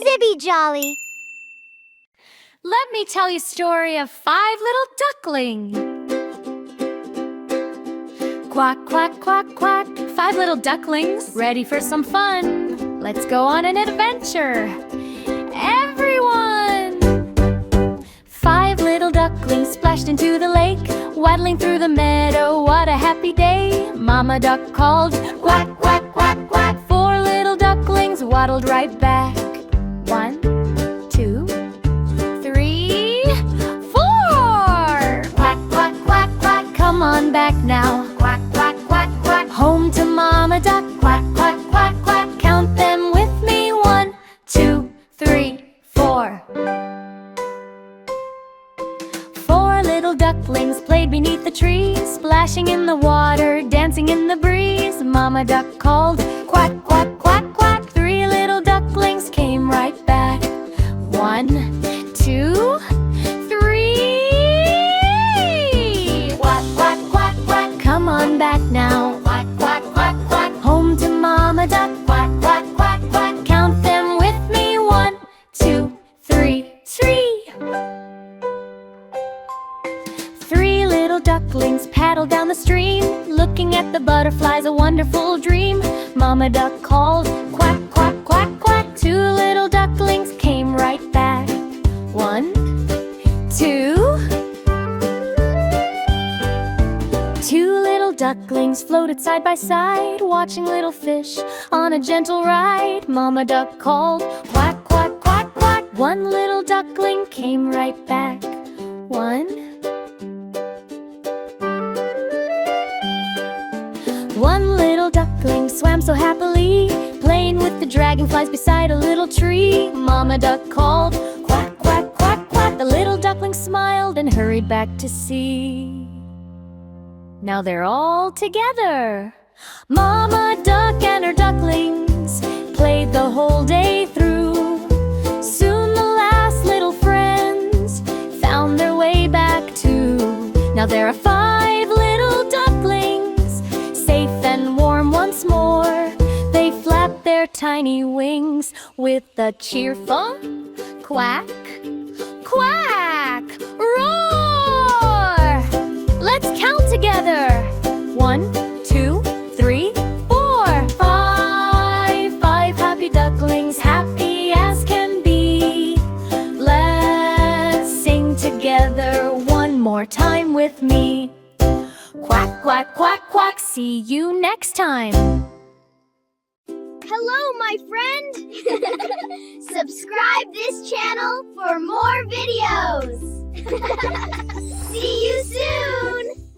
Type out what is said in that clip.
Zibby Jolly. Let me tell you a story of 5 little ducklings. Quack, quack, quack, quack. 5 little ducklings, ready for some fun. Let's go on an adventure. Everyone! 5 little ducklings splashed into the lake, waddling through the meadow. What a happy day! Mama duck called, quack, quack, quack, quack. 4 little ducklings waddled right back. 1, 2, 3, 4. Quack, quack, quack, quack. Come on back now. Quack, quack, quack, quack. Home to Mama duck. Quack, quack, quack, quack. Count them with me. 1, 2, 3, 4. 4 little ducklings played beneath the tree, splashing in the water, dancing in the breeze. Mama duck called, quack, quack, quack, quack. 3 little ducklings came right back. 1, 2, 3. Quack, quack, quack, quack. Come on back now. Quack, quack, quack, quack. Home to Mama duck. Quack, quack, quack, quack. Count them with me. 1, 2, 3, 3. 3 little ducklings paddled down the stream, looking at the butterflies, a wonderful dream. Mama duck called, quack, quack, quack, quack. 2 little ducklings came right back. 1, 2. 2 little ducklings floated side by side, watching little fish on a gentle ride. Mama duck called, quack, quack, quack, quack. 1 little duckling came right back. 1. 1 little duckling swam so happily, playing with the dragonflies beside a little tree. Mama duck called, quack, quack, quack, quack. The little duckling smiled and hurried back to sea. Now they're all together. Mama duck and her ducklings played the whole day through. Soon the last little friends found their way back too. Now there are 5 little ducklings, safe and warm once more. They flap their tiny wings with a cheerful quack, quack, roar. Let's count together. 1, 2, 3, 4. 5 happy ducklings, happy as can be. Let's sing together one more time with me. Quack, quack, quack, quack. See you next time. Hello, my friend. Subscribe this channel for more videos. See you soon.